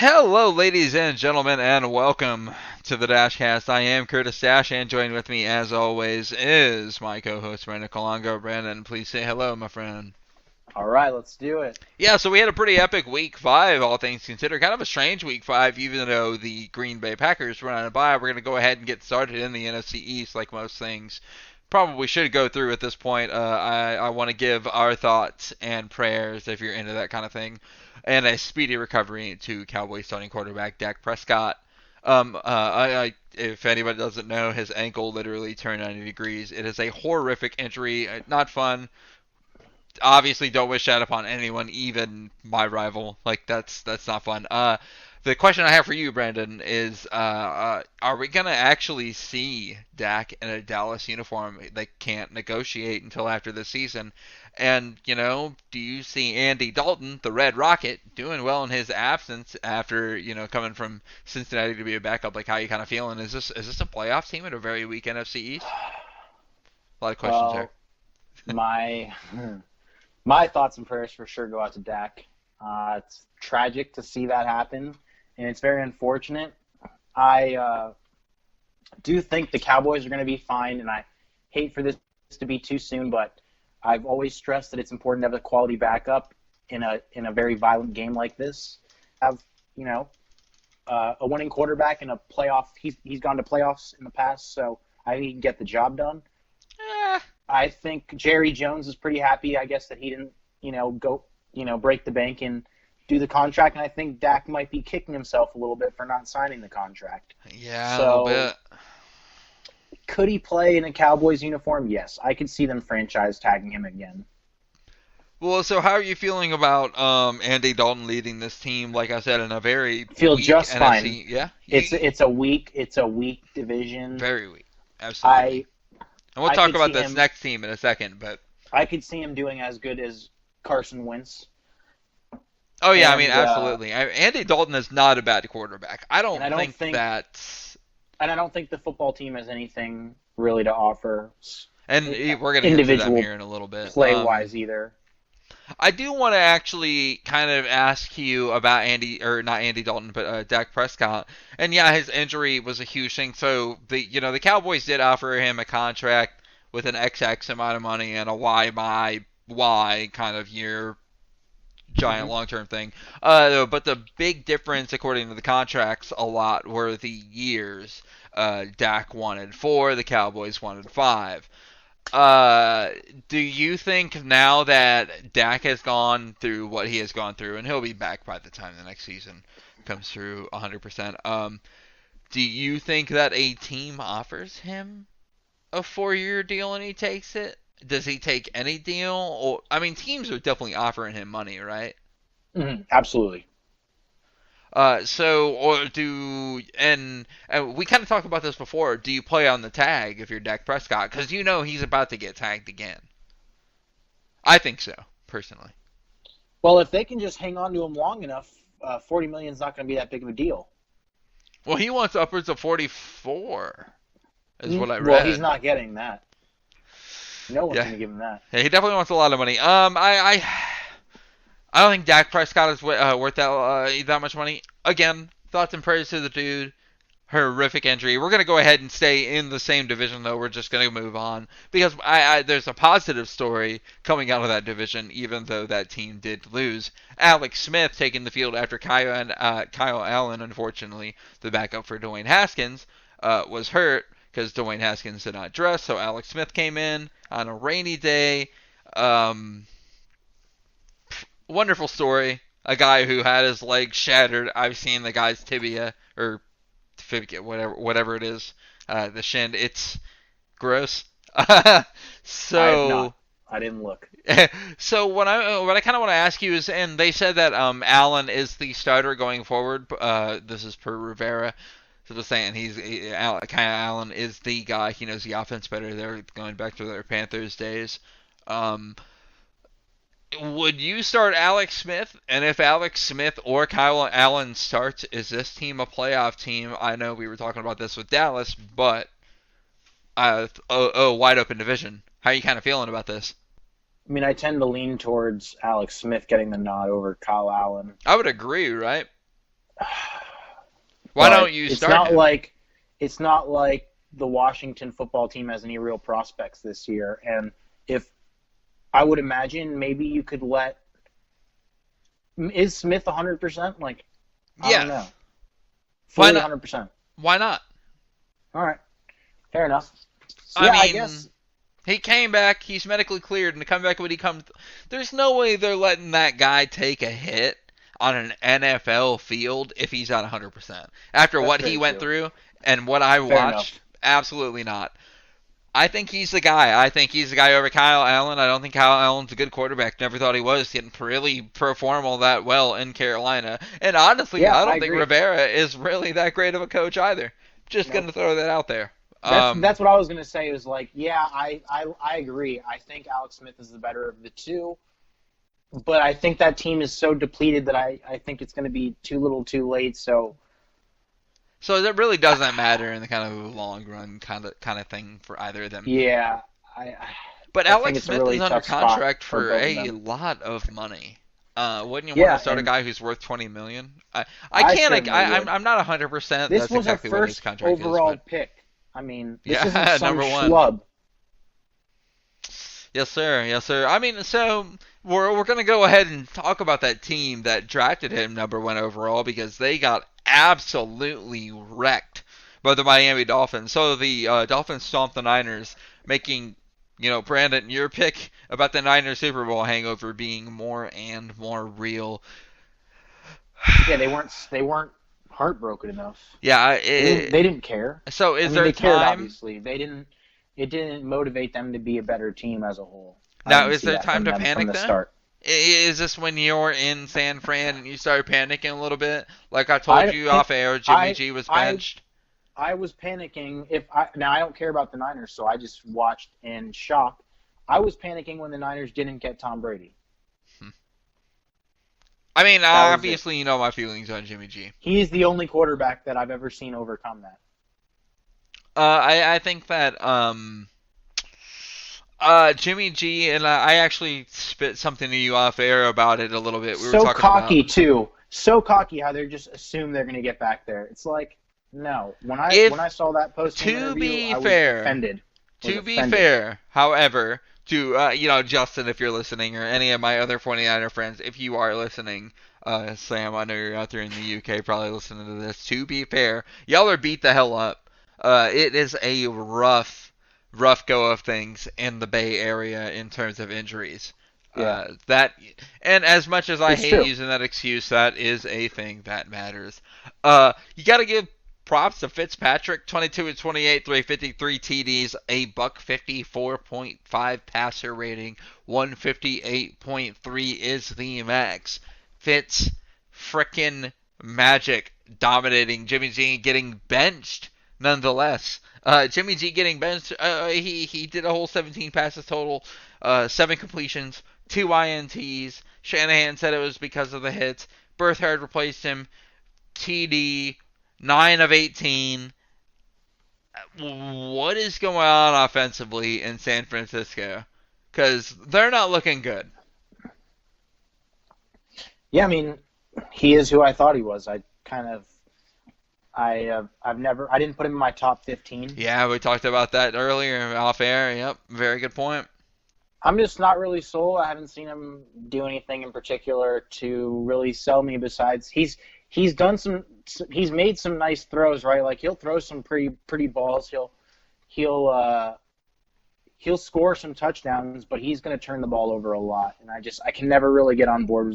Hello, ladies and gentlemen, and welcome to the Dashcast. I am Curtis Dash, and joining with me, as always, is my co-host Brandon Colongo. Brandon, please say hello, my friend. All right, let's do it. Yeah, so we had a pretty epic Week 5, all things considered. Kind of a strange Week 5, even though the Green Bay Packers were on a bye. We're going to go ahead and get started in the NFC East, like most things probably should go through at this point. I want to give our thoughts and prayers, if you're into that kind of thing, and a speedy recovery to Cowboys starting quarterback Dak Prescott. If anybody doesn't know, his ankle literally turned 90 degrees. It is a horrific injury, not fun. Obviously, don't wish that upon anyone, even my rival. Like that's not fun. The question I have for you, Brandon, is are we gonna actually see Dak in a Dallas uniform? They can't negotiate until after the season. And, do you see Andy Dalton, the Red Rocket, doing well in his absence after, coming from Cincinnati to be a backup? Like, how you kind of feeling? Is this a playoff team in a very weak NFC East? A lot of questions there. Well, my my thoughts and prayers for sure go out to Dak. It's tragic to see that happen, and it's very unfortunate. I do think the Cowboys are going to be fine, and I hate for this to be too soon, but I've always stressed that it's important to have a quality backup in a very violent game like this. Have you know a winning quarterback in a playoff. He's gone to playoffs in the past, so I think he can get the job done. Eh, I think Jerry Jones is pretty happy, I guess, that he didn't, go, break the bank and do the contract. And I think Dak might be kicking himself a little bit for not signing the contract. yeah, a little So bit. could he play in a Cowboys uniform? Yes. I could see them franchise tagging him again. Well, so how are you feeling about Andy Dalton leading this team? Like I said, in a very Feel weak just fine. NFC. Yeah, It's a weak division. very weak. Absolutely. I And we'll I talk could about see this him next team in a second. But I could see him doing as good as Carson Wentz. oh yeah, I mean And absolutely. Andy Dalton is not a bad quarterback. I and don't I don't think think that's. and I don't think the football team has anything really to offer And we're gonna get to them individual here in a little bit. play wise either. I do want to actually kind of ask you about Andy, or not Andy Dalton, but Dak Prescott. And yeah, his injury was a huge thing. So the Cowboys did offer him a contract with an XX amount of money and a Y by Y kind of year giant Hmm. long term thing. But the big difference, according to the contracts, a lot were the years. Dak wanted 4, the Cowboys wanted 5. Uh, do you think now that Dak has gone through what he has gone through, and he'll be back by the time the next season comes through 100%, do you think that a team offers him a 4-year deal and he takes it? Does he take any deal? Or I mean, teams are definitely offering him money, right? Absolutely. Or and we kind of talked about this before. Do you play on the tag if you're Dak Prescott? Because he's about to get tagged again. I think so, personally. Well, if they can just hang on to him long enough, 40 million is not going to be that big of a deal. Well, he wants upwards of 44, is what I Well, he's read. not getting that. No one's Yeah, going to give him that. yeah, he definitely wants a lot of money. I don't think Dak Prescott is worth that much money. Again, thoughts and prayers to the dude. Horrific injury. We're gonna go ahead and stay in the same division, though. We're just gonna move on because there's a positive story coming out of that division, even though that team did lose. Alex Smith taking the field after Kyle Allen, unfortunately, the backup for Dwayne Haskins, was hurt because Dwayne Haskins did not dress. So Alex Smith came in on a rainy day. Um, Wonderful story. A guy who had his leg shattered. I've seen the guy's tibia or fibula, whatever it is, the shin. It's gross. I have not. so I didn't look. so what I kind of want to ask you is, and they said that Allen is the starter going forward. This is per Rivera. So they're saying Kyle Allen is the guy. He knows the offense better. They're going back to their Panthers days. Um, would you start Alex Smith? And if Alex Smith or Kyle Allen starts, is this team a playoff team? I know we were talking about this with Dallas, but wide open division. How are you kind of feeling about this? I mean, I tend to lean towards Alex Smith getting the nod over Kyle Allen. I would agree, right? Why don't but you start him? it's not like the Washington football team has any real prospects this year. And if I would imagine maybe you could let is Smith 100%? Like I don't know, Yes. Why fully not? 100%. Why not? All right, fair enough. I Yeah, I guess. mean, he came back. He's medically cleared, and to come back when he comes, there's no way they're letting that guy take a hit on an NFL field if he's at 100%. After That's what he very went true. through and what I Fair enough. watched, absolutely not. I think he's the guy. I think he's the guy over Kyle Allen. I don't think Kyle Allen's a good quarterback. Never thought he was. He didn't really perform all that well in Carolina. And honestly, Yeah, I I don't think agree. Rivera is really that great of a coach either. Just Nope. gonna throw that out there. That's what I was gonna say. Is like, yeah, I agree. I think Alex Smith is the better of the two, but I think that team is so depleted that I think it's gonna be too little, too late. So So it really doesn't matter in the kind of long run kind of thing for either of them. yeah, I But I think Alex it's a Smith is really under tough spot contract for for both of a them. lot of money. Wouldn't you want to Yeah, start a and guy who's worth 20 million? I I can't. certainly would. I'm not 100%. This That's was a exactly what his first contract is, overall but pick. I mean, this isn't yeah, some number one. schlub. Yes, sir. Yes, sir. I mean, so we're gonna go ahead and talk about that team that drafted him number one overall because they got absolutely wrecked by the Miami Dolphins. So the Dolphins stomped the Niners, making Brandon, your pick about the Niners Super Bowl hangover being more and more real. Yeah, they weren't heartbroken enough. Yeah. They didn't care. So I is mean, there they cared time obviously. They didn't. It didn't motivate them to be a better team as a whole. I now? didn't Is see there that time from to them from panic the then? start. Is this when you're in San Fran and you start panicking a little bit? Like I told I you off air, Jimmy I G was I benched. I was panicking if I now I don't care about the Niners, so I just watched in shock. I was panicking when the Niners didn't get Tom Brady. I mean, That was it. obviously you know my feelings on Jimmy G. He's the only quarterback that I've ever seen overcome that. I think that Jimmy G and I actually spit something to you off air about it a little bit. We were So talking about cocky too. So cocky how they just assume they're going to get back there. It's like no. When I if when I saw that post game to interview, be I was fair, offended. Was To be offended. fair, however, to Justin, if you're listening, or any of my other 49er friends, if you are listening, Sam, I know you're out there in the UK, probably listening to this. To be fair, y'all are beat the hell up. It is a rough go of things in the Bay Area in terms of injuries. Yeah, That and as much as I it's hate true. using that excuse, that is a thing that matters. You got to give props to Fitzpatrick, 22 and 28, 353 TDs, a buck 54.5 passer rating, 158.3 is the max. Fitz frickin' magic dominating. Jimmy G getting benched nonetheless. Jimmy G getting benched. He did a whole 17 passes total, 7 completions, 2 INTs. Shanahan said it was because of the hits. Berthard replaced him. TD, 9 of 18. What is going on offensively in San Francisco? Because they're not looking good. Yeah, I mean, he is who I thought he was. I didn't put him in my top 15. Yeah, we talked about that earlier off air. Yep, very good point. I'm just not really sold. I haven't seen him do anything in particular to really sell me. Besides, he's done some, he's made some nice throws, right? Like he'll throw some pretty balls. He'll he'll score some touchdowns, but he's going to turn the ball over a lot. And I can never really get on board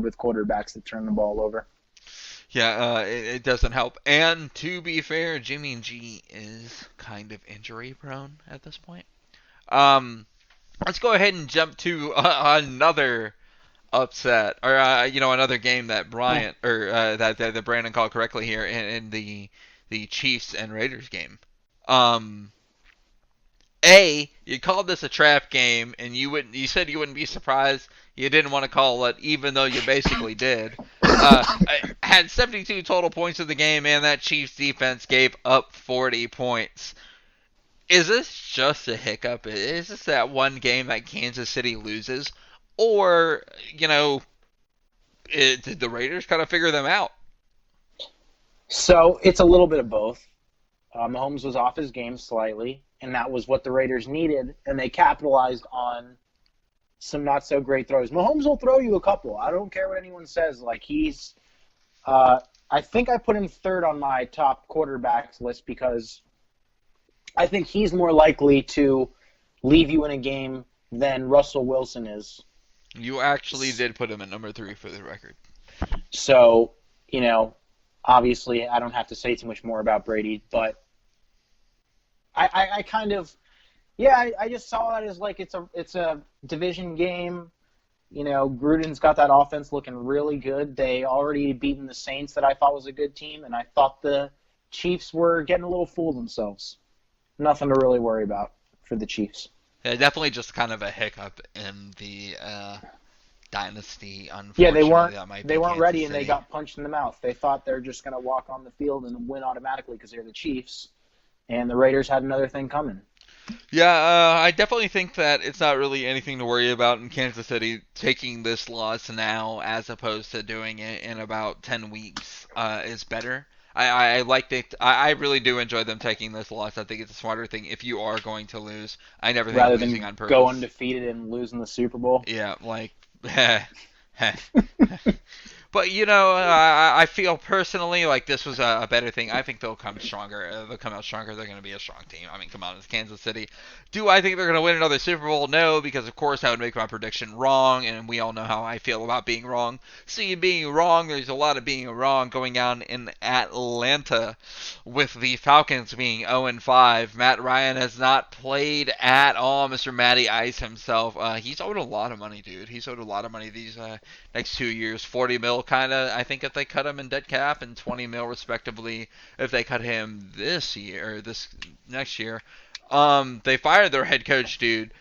with quarterbacks that turn the ball over. Yeah, it doesn't help. And to be fair, Jimmy G is kind of injury prone at this point. Um, let's go ahead and jump to another upset, or another game that Bryant or that Brandon called correctly here in the Chiefs and Raiders game. Um, you called this a trap game, and you said you wouldn't be surprised. You didn't want to call it, even though you basically did. I had 72 total points of the game, and that Chiefs defense gave up 40 points. Is this just a hiccup? Is this that one game that Kansas City loses? Or, did the Raiders kind of figure them out? So it's a little bit of both. Mahomes was off his game slightly, and that was what the Raiders needed, and they capitalized on some not so great throws. Mahomes will throw you a couple. I don't care what anyone says. Like uh, I think I put him third on my top quarterbacks list because I think he's more likely to leave you in a game than Russell Wilson is. You actually did put him at number 3 for the record. So, you know, obviously I don't have to say too much more about Brady, but I kind of yeah, I just saw it as like it's a division game. You know, Gruden's got that offense looking really good. They already beaten the Saints that I thought was a good team, and I thought the Chiefs were getting a little full of themselves. Nothing to really worry about for the Chiefs. Yeah, definitely just kind of a hiccup in the dynasty. Yeah, Unfortunately, that might they be weren't Kansas ready, and they City. got punched in the mouth. They thought they're just going to walk on the field and win automatically because they're the Chiefs, and the Raiders had another thing coming. Yeah, I definitely think that it's not really anything to worry about in Kansas City taking this loss now as opposed to doing it in about 10 weeks is better. I like it. I really do enjoy them taking this loss. I think it's a smarter thing if you are going to lose. I never think Rather losing than on go purpose. undefeated and losing the Super Bowl. Yeah, like, but I feel personally like this was a better thing. I think they'll come stronger. They'll come out stronger. They're going to be a strong team. I mean, come on, it's Kansas City. Do I think they're going to win another Super Bowl? No, because of course I would make my prediction wrong, and we all know how I feel about being wrong. See, being wrong, there's a lot of being wrong going on in Atlanta, with the Falcons being 0-5. Matt Ryan has not played at all. Mr. Matty Ice himself, he's owed a lot of money, dude. He's owed a lot of money these next 2 years. 40 mil, kind of. I think if they cut him in dead cap, and 20 mil respectively if they cut him this year or this next year. They fired their head coach, dude.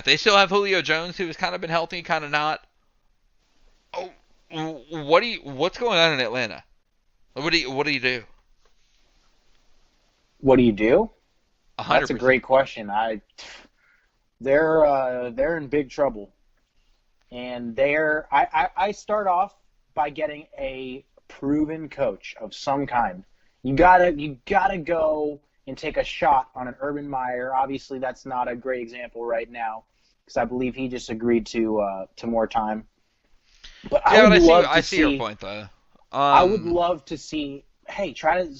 They still have Julio Jones, who has kind of been healthy, kind of not. Oh, what's going on in Atlanta? What do you do? What do you do? A hundred That's a percent. great question. They're in big trouble, and I start off by getting a proven coach of some kind. You gotta go and take a shot on an Urban Meyer. Obviously, that's not a great example right now because I believe he just agreed to more time. But Yeah, but I see your point though. I would Um, love to see. Hey, try to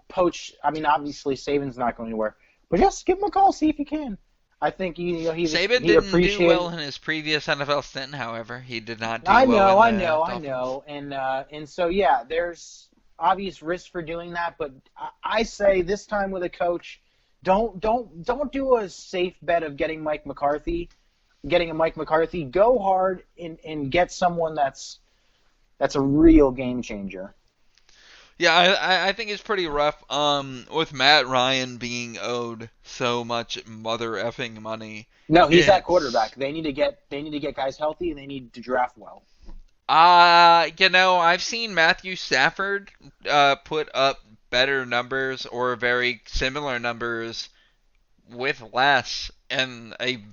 poach. I mean, obviously Saban's not going anywhere, but just give him a call, see if you can. I think Saban he'd didn't do appreciate well it. in his previous NFL stint. However, he did not do I well know, in I the know, I Dolphins. know, and so yeah, there's obvious risk for doing that, but I say this time with a coach, don't do a safe bet of getting a Mike McCarthy. Go hard and get someone that's a real game changer. Yeah, I think it's pretty rough. With Matt Ryan being owed so much mother effing money, No, he's that it's quarterback. They need to get guys healthy and they need to draft well. I've seen Matthew Stafford put up better numbers or very similar numbers with less in a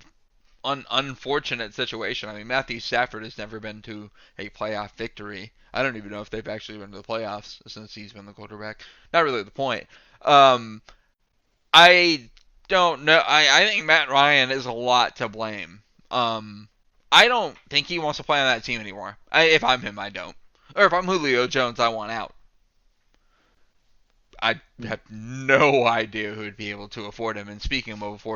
unfortunate situation. I mean, Matthew Stafford has never been to a playoff victory. I don't even know if they've actually been to the playoffs since he's been the quarterback. Not really the point. Um, I don't know. I think Matt Ryan is a lot to blame. Um, I don't think he wants to play on that team anymore. If I'm him, I don't. Or if I'm Julio Jones, I want out. I have no idea who would be able to afford him. And speaking of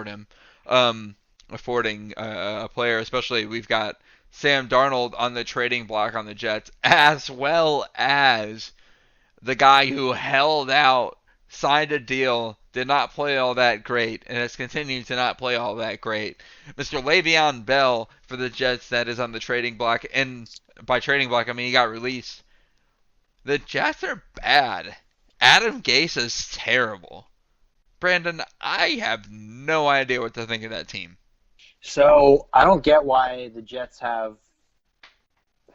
um, affording a player, especially we've got Sam Darnold on the trading block on the Jets, as well as the guy who held out, signed a deal, did not play all that great, and has continued to not play all that great. Mr. Le'Veon Bell for the Jets that is on the trading block, and by trading block I mean he got released. The Jets are bad. Adam Gase is terrible. Brandon, I have no idea what to think of that team. So I don't get why the Jets have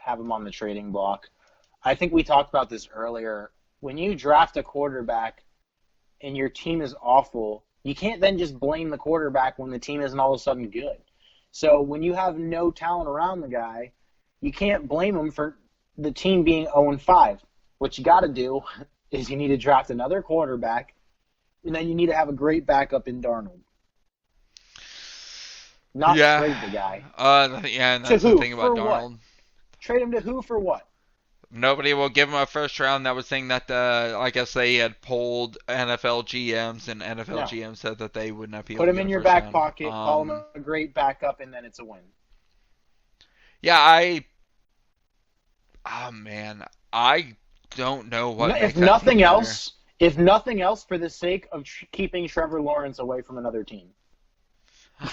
him on the trading block. I think we talked about this earlier. When you draft a quarterback and your team is awful, you can't then just blame the quarterback when the team isn't all of a sudden good. So when you have no talent around the guy, you can't blame him for the team being 0-5. What you got to do is you need to draft another quarterback, and then you need to have a great backup in Darnold, not Yeah. trade the guy. Yeah, and To that's the who? thing about For what? Darnold. Trade him to who for what? Nobody will give him a first round. That was saying that I guess they had polled NFL GMs, and NFL No. GM said that they would not be able Put to him give in a your first back round. pocket, call him a great backup, and then it's a win. Yeah, oh man, I don't know what If makes that team nothing better. else, if nothing else, for the sake of keeping Trevor Lawrence away from another team.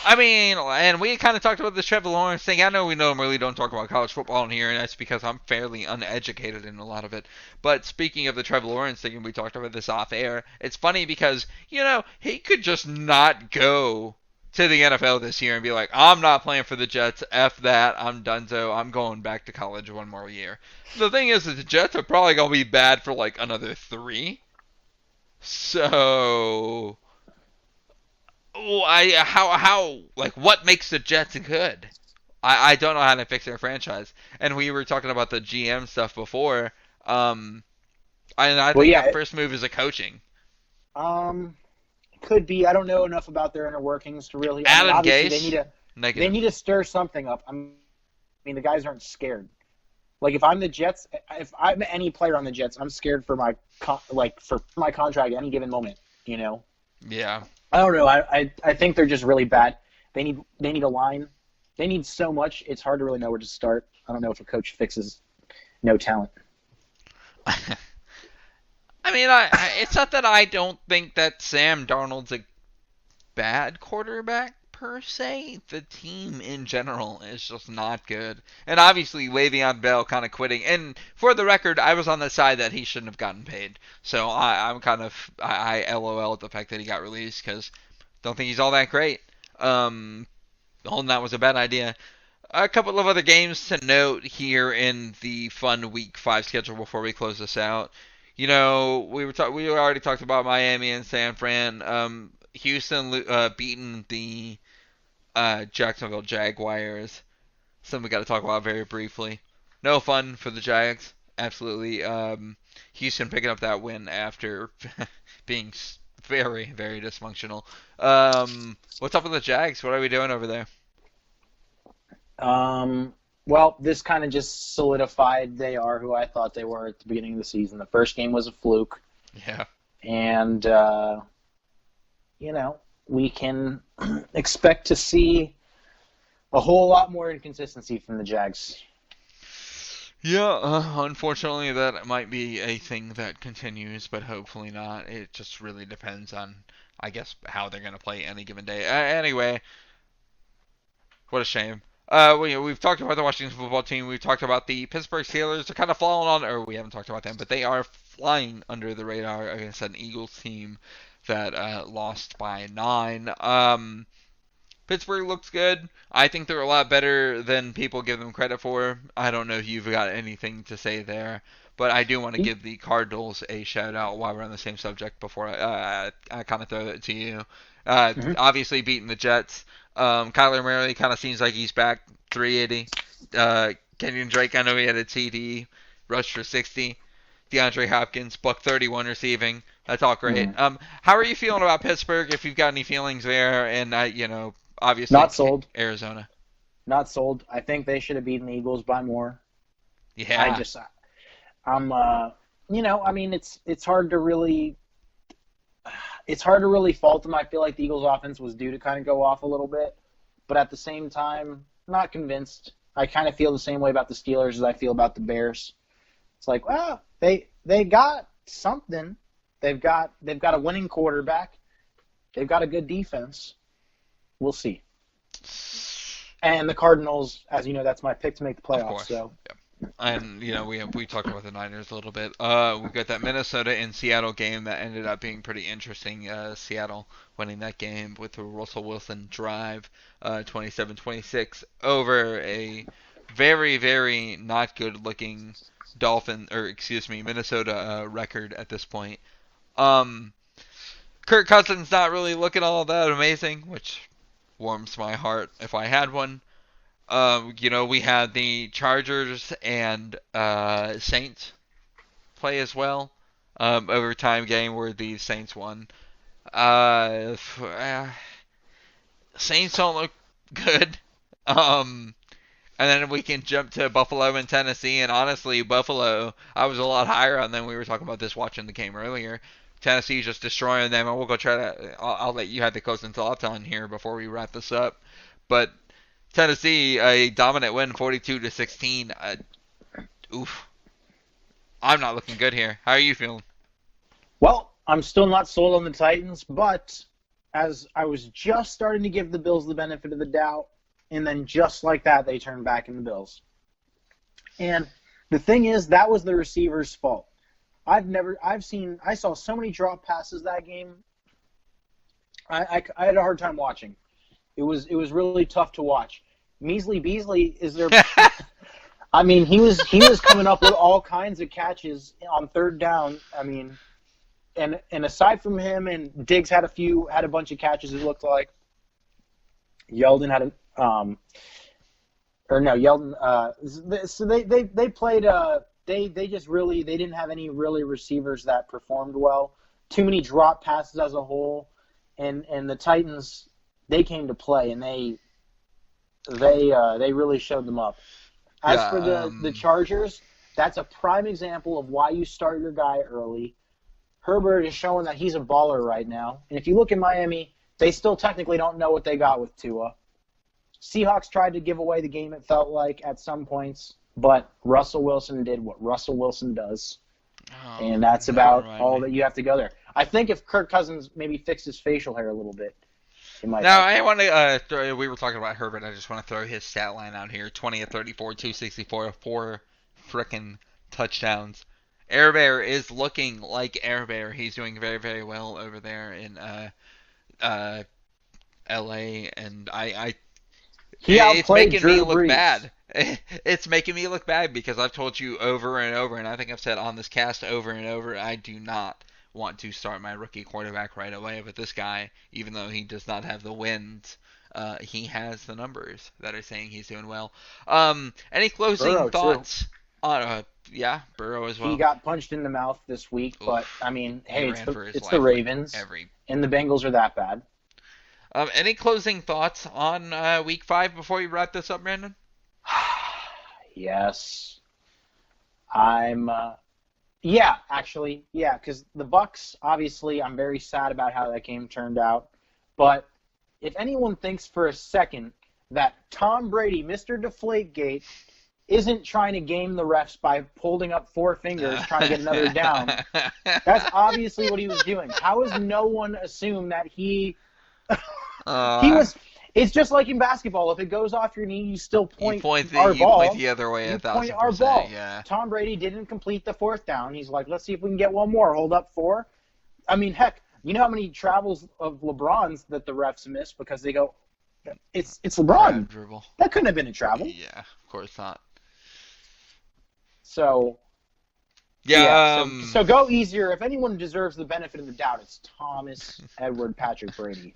I mean, and we kind of talked about this Trevor Lawrence thing. I know we normally don't talk about college football in here, and that's because I'm fairly uneducated in a lot of it. But speaking of the Trevor Lawrence thing, and we talked about this off air, it's funny because, he could just not go to the NFL this year and be like, I'm not playing for the Jets. F that. I'm donezo. I'm going back to college one more year. The thing is that the Jets are probably going to be bad for like another three. So how like what makes the Jets good? I don't know how to fix their franchise. And we were talking about the GM stuff before. Um, I Well, think yeah, that first move is a coaching. um, could be. I don't know enough about their inner workings to really. I mean, Adam obviously Gase, they negative. need to stir something up. I mean, the guys aren't scared. Like if I'm the Jets, if I'm any player on the Jets, I'm scared for my contract at any given moment. You know, Yeah, I don't know. I think they're just really bad. They need a line. They need so much. It's hard to really know where to start. I don't know if a coach fixes no talent. I mean, it's not that I don't think that Sam Darnold's a bad quarterback per se. The team in general is just not good. And obviously, Le'Veon Bell kind of quitting. And for the record, I was on the side that he shouldn't have gotten paid. So I'm kind of I LOL at the fact that he got released because don't think he's all that great. Um, Holding that was a bad idea. A couple of other games to note here in the fun Week 5 schedule before we close this out. We already talked about Miami and San Fran. Houston beating the Jacksonville Jaguars. Something we got to talk about very briefly. No fun for the Jags. Absolutely. Houston picking up that win after being very, very dysfunctional. What's up with the Jags? What are we doing over there? Um, well, this kind of just solidified they are who I thought they were at the beginning of the season. The first game was a fluke, Yeah. and we can expect to see a whole lot more inconsistency from the Jags. Yeah, unfortunately, that might be a thing that continues, but hopefully not. It just really depends on, I guess, how they're going to play any given day. Anyway, what a shame. We've talked about the Washington football team. We've talked about the Pittsburgh Steelers. They're kind of falling on, or we haven't talked about them, but they are flying under the radar against an Eagles team that lost by 9. Pittsburgh looks good. I think they're a lot better than people give them credit for. I don't know if you've got anything to say there, but I do want to give the Cardinals a shout out while we're on the same subject before I kind of throw it to you. Mm-hmm. Obviously beating the Jets. Kyler Murray kind of seems like he's back 380. Kenyon Drake, I know he had a TD, rushed for 60. DeAndre Hopkins, buck 31 receiving. That's all great. Mm-hmm. How are you feeling about Pittsburgh? If you've got any feelings there, and obviously Not sold. Arizona. Not sold. I think they should have beaten the Eagles by more. I Yeah. just, I'm, I mean, it's hard to really fault them. I feel like the Eagles' offense was due to kind of go off a little bit, but at the same time, not convinced. I kind of feel the same way about the Steelers as I feel about the Bears. It's like, well, they got something. They've got a winning quarterback. They've got a good defense. We'll see. And the Cardinals, as you know, that's my pick to make the Of playoffs. course. So, Yeah. And we talked about the Niners a little bit. We've got that Minnesota and Seattle game that ended up being pretty interesting. Seattle winning that game with the Russell Wilson drive, 27-26 over a very very not good looking Minnesota record at this point. Um, Kirk Cousins not really looking all that amazing, which warms my heart if I had one. We had the Chargers and Saints play as well. overtime game where the Saints won. Uh, Saints don't look good. Um, and then we can jump to Buffalo and Tennessee. And honestly, Buffalo, I was a lot higher on them. We were talking about this watching the game earlier. Tennessee just destroying them, and we'll go try to. I'll let you have the closing thoughts on here before we wrap this up. But Tennessee, a dominant win, 42-16. Oof, I'm not looking good here. How are you feeling? Well, I'm still not sold on the Titans, but as I was just starting to give the Bills the benefit of the doubt, and then just like that, they turned back in the Bills. And the thing is, that was the receiver's fault. I saw so many drop passes that game. I had a hard time watching. It was really tough to watch. Measly Beasley is there. I mean, he was coming up with all kinds of catches on third down. I mean, and aside from him and Diggs had a bunch of catches. It looked like Yeldon had a or no Yeldon. So they played. They just really they didn't have any really receivers that performed well. Too many drop passes as a whole, and the Titans they came to play and they really showed them up. As Yeah. for the Chargers, that's a prime example of why you start your guy early. Herbert is showing that he's a baller right now. And if you look at Miami, they still technically don't know what they got with Tua. Seahawks tried to give away the game, it felt like, at some points, but Russell Wilson did what Russell Wilson does. Oh, And that's never about mind all me. that you have to go there. I think if Kirk Cousins maybe fixed his facial hair a little bit, it might Now help. I want to. We were talking about Herbert. I just want to throw his stat line out here: 20 of 34, 264, four frickin' touchdowns. Air Bear is looking like Air Bear. He's doing very, very well over there in uh, LA, and He it's outplayed making me Drew look Brees. bad. It's making me look bad because I've told you over and over, and I think I've said on this cast over and over, I do not want to start my rookie quarterback right away. But this guy, even though he does not have the wins, he has the numbers that are saying he's doing well. Any closing Burrow, too. thoughts on? Yeah, Burrow as He well. got punched in the mouth this week, but Oof, I mean, he hey, ran for his it's the life like Ravens, every. and the Bengals are that bad. Any closing thoughts on week 5 before you wrap this up, Brandon? Yes, I'm. Yeah, actually, yeah, because the Bucks. Obviously, I'm very sad about how that game turned out. But if anyone thinks for a second that Tom Brady, Mr. Deflategate, isn't trying to game the refs by holding up four fingers trying to get another down, that's obviously what he was doing. How has no one assumed that he uh, was? It's just like in basketball. If it goes off your knee, you still point our you point ball. the other way a You point thousand our percent. ball. Yeah. Tom Brady didn't complete the fourth down. He's like, let's see if we can get one more. Hold up four. I mean, heck, you know how many travels of LeBron's that the refs miss because they go, it's LeBron. Crab dribble. That couldn't have been a travel. Yeah, of course not. So yeah, Yeah. so go easier. If anyone deserves the benefit of the doubt, it's Thomas Edward Patrick Brady.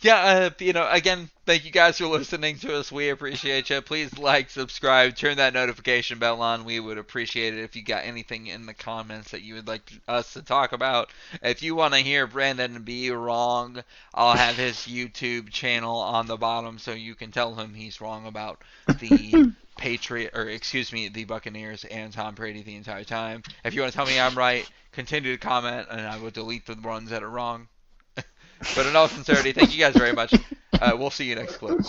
Yeah, again, thank you guys for listening to us. We appreciate you. Please like, subscribe, turn that notification bell on. We would appreciate it if you got anything in the comments that you would like us to talk about. If you want to hear Brandon be wrong, I'll have his YouTube channel on the bottom so you can tell him he's wrong about the the Buccaneers and Tom Brady the entire time. If you want to tell me I'm right, continue to comment and I will delete the ones that are wrong. But in all sincerity, thank you guys very much. We'll see you next clip.